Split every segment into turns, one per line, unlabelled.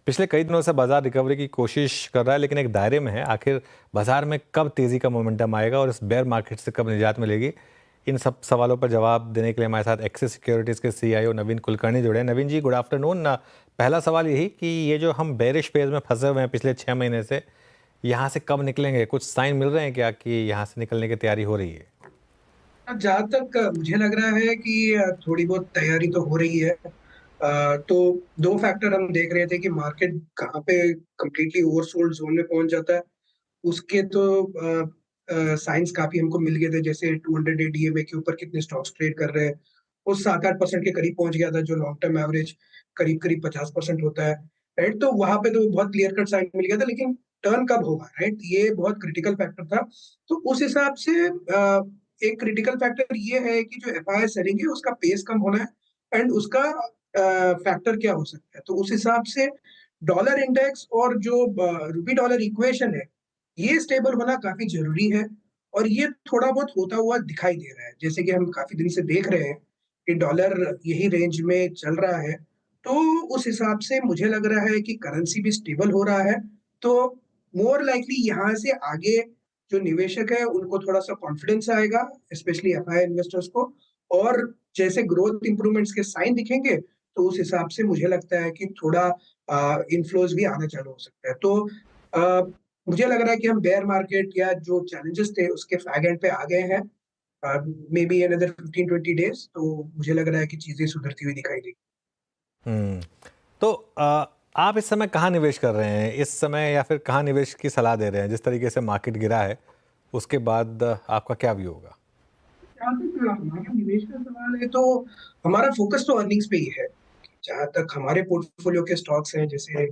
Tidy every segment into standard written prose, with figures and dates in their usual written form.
पिछले कई दिनों से बाजार रिकवरी की कोशिश कर रहा है, लेकिन एक दायरे में है। आखिर बाजार में कब तेजी का मोमेंटम आएगा और इस बेयर मार्केट से कब निजात मिलेगी? इन सब सवालों पर जवाब देने के लिए हमारे साथ एक्सिस सिक्योरिटीज के सीईओ नवीन कुलकर्णी जुड़े हैं। नवीन जी, गुड आफ्टरनून। पहला सवाल यही कि ये जो हम बेरिश फेज में फंसे हुए हैं पिछले 6 महीने से, यहाँ से कब निकलेंगे? कुछ साइन मिल रहे हैं क्या कि यहाँ से निकलने की तैयारी हो रही है?
जहाँ तक मुझे लग रहा है कि थोड़ी बहुत तैयारी तो हो रही है। तो दो फैक्टर हम देख रहे थे कि मार्केट कहाँ पे कंप्लीटली ओवरसोल्ड जोन में पहुंच जाता है। उसके तो साइंस काफी हमको मिल गए थे, जैसे 200 डे डीएमए के ऊपर कितने स्टॉक्स ट्रेड कर रहे हैं। वो 7-8% के करीब पहुंच गया था, जो लॉन्ग टर्म एवरेज करीब करीब 50% होता है। राइट, तो वहां पे तो बहुत क्लियर कट साइन मिल गया था, लेकिन टर्न कब होगा, राइट, ये बहुत क्रिटिकल फैक्टर था। तो उस हिसाब से एक क्रिटिकल फैक्टर ये है कि जो एफआईआई सेलिंग है उसका पेस कम होना है, एंड उसका फैक्टर क्या हो सकता है। तो उस हिसाब से डॉलर इंडेक्स और जो रूपी डॉलर इक्वेशन है, ये स्टेबल होना काफी जरूरी है। और ये थोड़ा बहुत होता हुआ दिखाई दे रहा है, जैसे कि हम काफी दिन से देख रहे हैं कि डॉलर यही रेंज में चल रहा है। तो उस हिसाब से मुझे लग रहा है कि करेंसी भी स्टेबल हो रहा है। तो मोर लाइकली यहाँ से आगे जो निवेशक है उनको थोड़ा सा कॉन्फिडेंस आएगा, स्पेशली एफआईआई इन्वेस्टर्स को। और जैसे ग्रोथ इंप्रूवमेंट्स के साइन दिखेंगे, तो उस हिसाब से मुझे लगता है कि थोड़ा इनफ्लोज भी आना चालू हो सकता है। तो आ, मुझे लग रहा है कि हम बेयर मार्केट या जो चैलेंजेस थे उसके फैग एंड पे आ गए हैं। मे बी अनदर 15-20 डेज, तो मुझे लग रहा है कि चीजें सुधरती हुई दिखाई देगी।
हम्म। तो आप इस समय कहाँ निवेश कर रहे हैं इस समय, या फिर कहाँ निवेश की सलाह दे रहे हैं? जिस तरीके से मार्केट गिरा है, उसके बाद आपका क्या व्यू होगा?
जहाँ तक हमारा निवेश का सवाल है, तो हमारा फोकस तो अर्निंग्स पे ही है। जहाँ तक हमारे पोर्टफोलियो के स्टॉक्स हैं, जैसे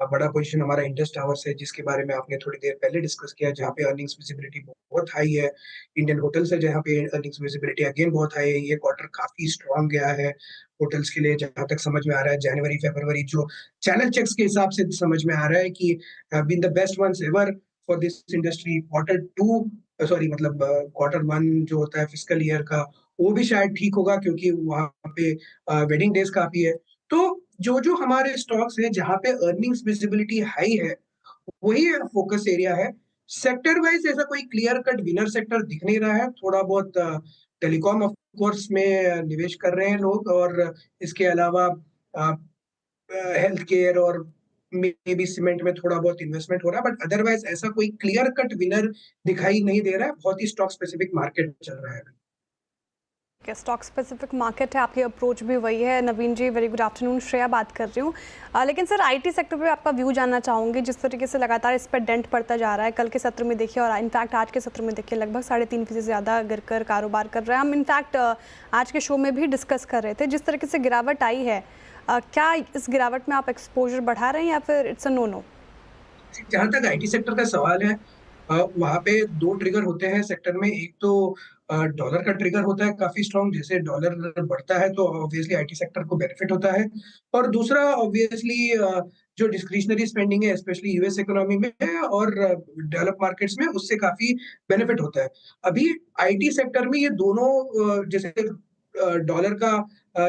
बड़ा पोजीशन हमारा इंडस टावर्स है, जिसके बारे में आपने थोड़ी देर पहले डिस्कस किया, जहाँ पे अर्निंग्स विजिबिलिटी बहुत हाई है। इंडियन होटल्स है, जहाँ पे अर्निंग्स विजिबिलिटी अगेन बहुत हाई है। ये क्वार्टर काफी स्ट्रांग गया है होटल्स के लिए, जहाँ तक समझ में आ रहा है। जनवरी फरवरी जो चैनल चेक्स के हिसाब से समझ में आ रहा है कि been the best ones ever for this industry. Quarter 2, sorry, मतलब क्वार्टर 1 जो होता है फिजिकल ईयर का, वो भी शायद ठीक होगा, क्योंकि वहां पे वेडिंग डेज काफी है। तो जो जो हमारे स्टॉक्स हैं जहां पे अर्निंग्स विजिबिलिटी हाई है, वही फोकस एरिया है। सेक्टर वाइज ऐसा कोई क्लियर कट विनर सेक्टर दिख नहीं रहा है। थोड़ा बहुत टेलीकॉम ऑफ कोर्स में निवेश कर रहे हैं लोग, और इसके अलावा हेल्थ केयर और मे बी सीमेंट में थोड़ा बहुत इन्वेस्टमेंट हो रहा है। बट अदरवाइज ऐसा कोई क्लियर कट विनर दिखाई नहीं दे रहा है। बहुत ही स्टॉक स्पेसिफिक मार्केट चल रहा है।
स्टॉक स्पेसिफिक मार्केट है, आपकी अप्रोच भी वही है। नवीन जी, वेरी गुड आफ्टरनून, श्रेया बात कर रही हूँ। लेकिन सर, आईटी सेक्टर पे आपका व्यू जानना चाहूँगी। जिस तरीके से लगातार इस पर डेंट पड़ता जा रहा है, कल के सत्र में देखिए और इनफैक्ट आज के सत्र में देखिए लगभग 3.5% से ज़्यादा गिरकर कारोबार कर रहे हैं। हम इनफैक्ट आज के शो में भी डिस्कस कर रहे थे, जिस तरीके से गिरावट आई है, क्या इस गिरावट में आप एक्सपोजर बढ़ा रहे हैं या फिर इट्स अ नो नो?
जहां तक आईटी सेक्टर का सवाल है, वहां पे दो ट्रिगर होते हैं सेक्टर में। एक तो डॉलर का ट्रिगर होता है काफी स्ट्रांग, जैसे डॉलर बढ़ता है तो ऑब्वियसली आईटी सेक्टर को बेनिफिट होता है। और दूसरा ऑब्वियसली जो डिस्क्रिशनरी स्पेंडिंग है, स्पेशली यूएस इकोनॉमी में और डेवलप मार्केट्स में, उससे काफी बेनिफिट होता है। अभी आईटी सेक्टर में ये दोनों जैसे डॉलर का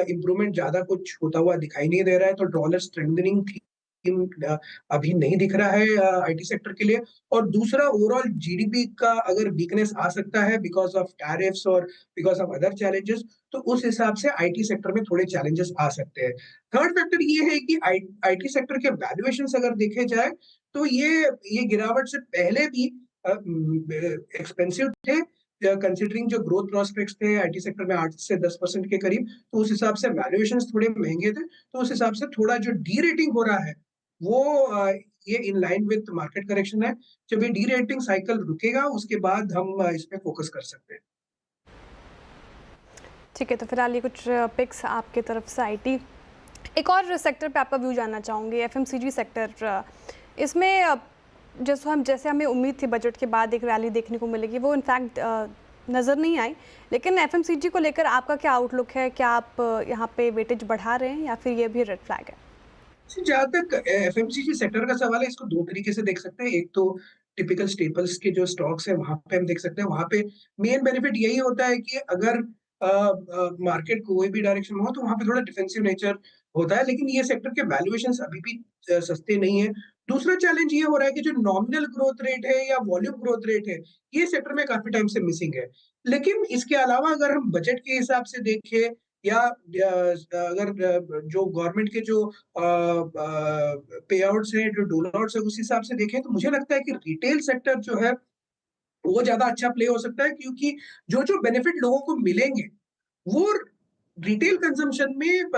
इम्प्रूवमेंट ज्यादा कुछ होता हुआ दिखाई नहीं दे रहा है, तो डॉलर स्ट्रेंथनिंग अभी नहीं दिख रहा है आईटी सेक्टर के लिए। और दूसरा, ओवरऑल जीडीपी का अगर वीकनेस आ सकता है बिकॉज ऑफ टैरिफ्स और बिकॉज ऑफ अदर चैलेंजेस, तो उस हिसाब से आईटी सेक्टर में थोड़े चैलेंजेस आ सकते हैं। थर्ड फैक्टर ये है कि आईटी सेक्टर के वैल्यूएशंस अगर देखे जाए, तो ये गिरावट से पहले भी एक्सपेंसिव थे, कंसिडरिंग जो ग्रोथ प्रोस्पेक्ट्स थे आईटी सेक्टर में 8 से 10% के करीब। तो उस हिसाब से वैल्यूएशंस थोड़े महंगे थे। तो उस हिसाब से थोड़ा जो डी रेटिंग हो रहा है, वो ये in line with market correction है। जब ये डी रेटिंग साइकिल रुकेगा, उसके बाद हम इस पे फोकस कर सकते हैं।
ठीक है, तो फिलहाल ये कुछ पिक्स आपकी तरफ से आईटी। एक और सेक्टर पे आपका व्यू जानना चाहूँगी, एफएमसीजी सेक्टर। इसमें जैसे हमें उम्मीद थी बजट के बाद एक रैली देखने को मिलेगी, वो इनफैक्ट नज़र नहीं आई। लेकिन एफएमसीजी को लेकर आपका क्या आउटलुक है? क्या आप यहाँ पे वेटेज बढ़ा रहे हैं या फिर ये भी रेड फ्लैग है?
जहां तक एफएमसीजी सेक्टर का सवाल है, इसको दो तरीके से देख सकते हैं। एक तो टिपिकल स्टेपल्स के जो स्टॉक्स है, वहां पे हम देख सकते हैं। वहां पे मेन बेनिफिट यही होता है कि अगर मार्केट कोई भी डायरेक्शन में हो, तो वहां पे थोड़ा डिफेंसिव नेचर होता है, लेकिन ये सेक्टर के वैल्यूएशंस अभी भी सस्ते नहीं है। दूसरा चैलेंज ये हो रहा है कि जो नॉमिनल ग्रोथ रेट है या वॉल्यूम ग्रोथ रेट है, ये सेक्टर में काफ़ी टाइम से मिसिंग है। लेकिन इसके अलावा अगर हम बजट के हिसाब से देखें या अगर जो गवर्नमेंट के जो पे आउट्स हैं, जो डोल आउट्स हैं, उस हिसाब से देखें, तो मुझे लगता है कि रिटेल सेक्टर जो है, वो ज़्यादा अच्छा प्ले हो सकता है, क्योंकि जो-जो बेनिफिट लोगों को मिलेंगे, वो रिटेल कंजम्पशन में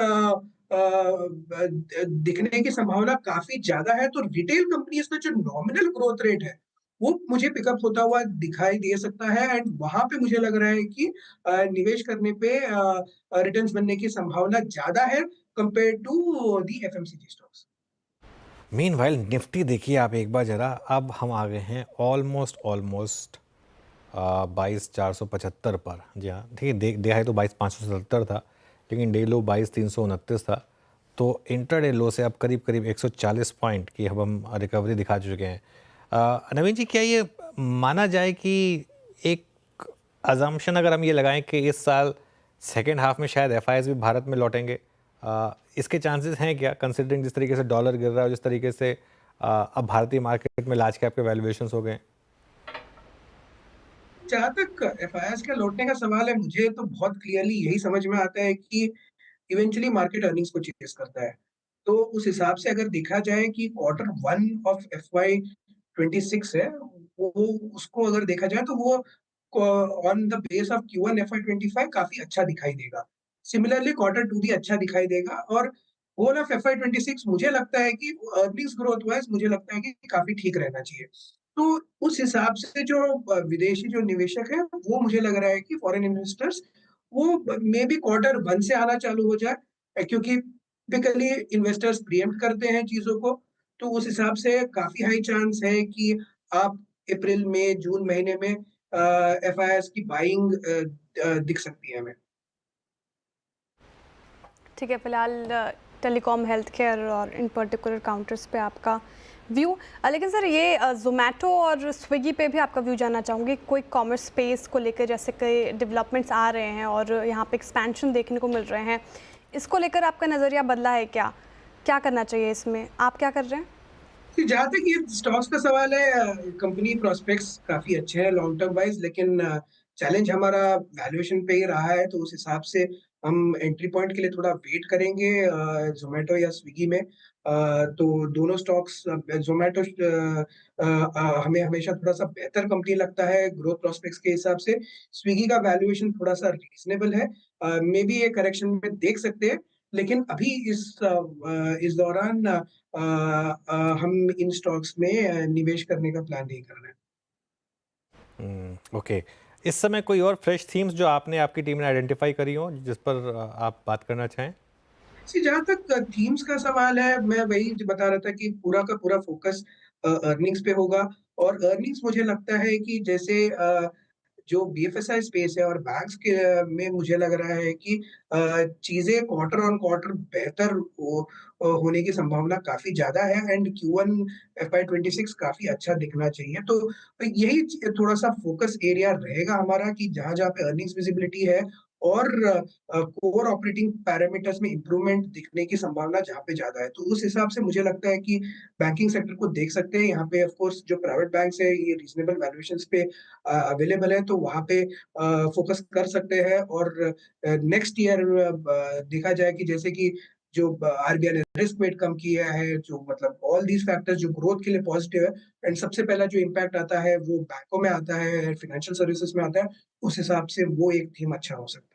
दिखने की संभावना काफ़ी ज़्यादा है। तो रिटेल कंपनीज़ का जो नॉमिनल ग्रोथ रेट है, वो मुझे पिकअप होता हुआ दिखाई दे सकता है, एंड वहाँ पे मुझे लग रहा है कि निवेश करने पे रिटर्न्स बनने की संभावना ज़्यादा है compare to the FMCG stocks.
Meanwhile Nifty देखिए आप एक बार ज़रा, अब हम आ गए हैं ऑलमोस्ट 22,475 पर। जी हाँ, देखिए देखा है तो 22,577 था, लेकिन डे लो 22,329 था। तो इंटरडे लो से अब करीब करीब 140 पॉइंट की अब हम रिकवरी दिखा चुके हैं। नवीन जी, क्या ये माना जाए कि एक अजम्पशन अगर हम ये लगाएं कि इस साल सेकेंड हाफ में शायद एफआईआईज भी भारत में लौटेंगे, इसके चांसेस हैं क्या, कंसिडरिंग जिस तरीके से डॉलर गिर रहा है, जिस तरीके से अब भारतीय मार्केट में लार्ज कैप के वैल्यूएशंस हो गए?
जहाँ तक एफआईआईज का लौटने का सवाल है, मुझे तो बहुत क्लियरली यही समझ में आता है कि इवेंचुअली मार्केट अर्निंग्स को चेस करता है। तो उस हिसाब से अगर देखा जाए कि क्वार्टर 1 ऑफ एफवाई 26 है, वो उसको अगर देखा जाए तो वो on the base of Q1 FY 25 काफ़ी अच्छा दिखाई देगा। सिमिलरली क्वार्टर 2 भी अच्छा दिखाई देगा, और होल ऑफ एफवाई 26 मुझे लगता है कि अर्निंग्स ग्रोथ वाइज़ मुझे लगता है कि काफ़ी ठीक रहना चाहिए। तो उस हिसाब से जो विदेशी जो निवेशक हैं, वो मुझे लग रहा है कि फॉरेन इन्वेस्टर्स वो मे बी क्वार्टर 1 से आना चालू हो जाए, क्योंकि टिपिकली इन्वेस्टर्स प्रीएम्प्ट करते हैं चीज़ों को, तो उस हिसाब से काफ़ी हाई चांस है कि आप अप्रैल, मई, जून महीने में एफआईआईज़ की बाइंग दिख सकती है हमें।
ठीक है, फिलहाल टेलीकॉम, हेल्थ केयर और इन पर्टिकुलर काउंटर्स पे आपका व्यू। लेकिन सर, ये ज़ोमैटो और स्विगी पे भी आपका व्यू जानना चाहूँगी। क्विक कॉमर्स स्पेस को लेकर जैसे कई डेवलपमेंट्स आ रहे हैं और यहाँ पे एक्सपेंशन देखने को मिल रहे हैं, इसको लेकर आपका नज़रिया बदला है क्या? क्या करना चाहिए इसमें? आप क्या कर रहे हैं?
कि जहाँ तक ये स्टॉक्स का सवाल है, कंपनी प्रोस्पेक्ट्स काफ़ी अच्छे हैं लॉन्ग टर्म वाइज़, लेकिन चैलेंज हमारा वैल्यूएशन पे ही रहा है, तो उस हिसाब से हम एंट्री पॉइंट के लिए थोड़ा वेट करेंगे ज़ोमैटो या स्विगी में। तो दोनों स्टॉक्स, ज़ोमैटो हमें हमेशा थोड़ा-सा बेहतर कंपनी लगता है ग्रोथ प्रोस्पेक्ट्स के हिसाब से। स्विगी का वैल्यूएशन थोड़ा-सा रीज़नेबल है। मेबी ये करेक्शन में देख सकते हैं, लेकिन अभी इस दौरान हम इन स्टॉक्स में निवेश करने का प्लान नहीं कर रहे हैं।
ओके, इस समय कोई और फ्रेश थीम्स जो आपने आपकी टीम ने आइडेंटिफाई करी हो जिस पर आप बात करना चाहें?
जहाँ तक थीम्स का सवाल है, मैं वही जो बता रहा था कि पूरा का पूरा फ़ोकस अर्निंग्स पे होगा, और अर्निंग्स मुझे लगता है कि जैसे जो बीएफएसआई स्पेस है और बैंक्स के में मुझे लग रहा है कि चीज़ें क्वार्टर ऑन क्वार्टर बेहतर होने की संभावना काफ़ी ज़्यादा है, एंड Q1 एफवाई 26 काफ़ी अच्छा दिखना चाहिए। तो यही थोड़ा-सा फ़ोकस एरिया रहेगा हमारा कि जहाँ-जहाँ पे अर्निंग्स विज़िबिलिटी है, और कोर ऑपरेटिंग पैरामीटर्स में इम्प्रूवमेंट दिखने की संभावना जहाँ पे ज़्यादा है। तो उस हिसाब से मुझे लगता है कि बैंकिंग सेक्टर को देख सकते हैं। यहाँ पे ऑफ कोर्स जो प्राइवेट बैंक्स है, ये रीज़नेबल वैल्यूएशंस पे अवेलेबल है, तो वहाँ पे फ़ोकस कर सकते हैं, और नेक्स्ट ईयर देखा जाए कि जैसे कि जो आरबीआई ने रिस्क वेट कम किया है, जो मतलब ऑल दीज़ फैक्टर्स जो ग्रोथ के लिए पॉजिटिव है, एंड सबसे पहला जो इम्पैक्ट आता है वो बैंकों में आता है, फाइनेंशियल सर्विसेज में आता है, उस हिसाब से वो एक थीम अच्छा हो सकता है।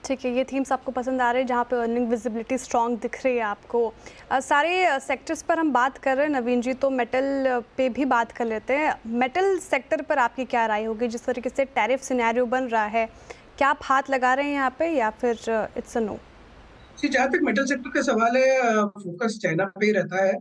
ठीक है, ये थीम्स आपको पसंद आ रहे हैं जहाँ पे अर्निंग विजिबिलिटी स्ट्रॉन्ग दिख रही है आपको। सारे सेक्टर्स पर हम बात कर रहे हैं नवीन जी, तो मेटल पे भी बात कर लेते हैं। मेटल सेक्टर पर आपकी क्या राय होगी? जिस तरीके से टैरिफ सिनेरियो बन रहा है, क्या आप हाथ लगा रहे हैं यहाँ पे या फिर इट्स अ नो?
जहाँ तक मेटल सेक्टर का सवाल है, फ़ोकस चाइना पे ही रहता है।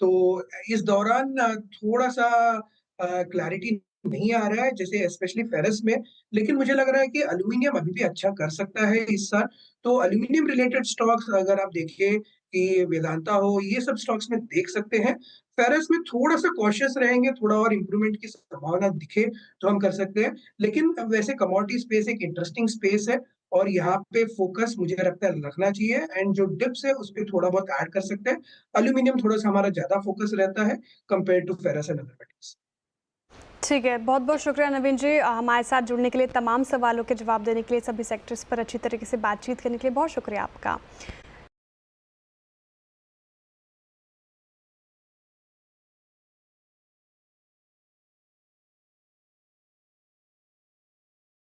तो इस दौरान थोड़ा-सा क्लैरिटी नहीं आ रहा है, जैसे स्पेशली फेरस में, लेकिन मुझे लग रहा है कि एल्यूमीनियम अभी भी अच्छा कर सकता है इस साल। तो एल्यूमीनियम रिलेटेड स्टॉक्स अगर आप देखें कि वेदांता हो, ये सब स्टॉक्स में देख सकते हैं। फेरस में थोड़ा-सा कॉशियस रहेंगे, थोड़ा और इम्प्रूवमेंट की संभावना दिखे तो हम कर सकते हैं। लेकिन वैसे कमोडिटी स्पेस एक इंटरेस्टिंग स्पेस है, और यहाँ पे फोकस मुझे लगता है रखना चाहिए, एंड जो डिप्स है उस पे थोड़ा बहुत ऐड कर सकते हैं। एल्यूमिनियम थोड़ा सा हमारा ज्यादा फोकस रहता है compare to ferrous and other metals.
ठीक है, बहुत बहुत शुक्रिया नवीन जी, हमारे साथ जुड़ने के लिए, तमाम सवालों के जवाब देने के लिए, सभी सेक्टर्स पर अच्छी तरीके से बातचीत करने के लिए बहुत शुक्रिया आपका।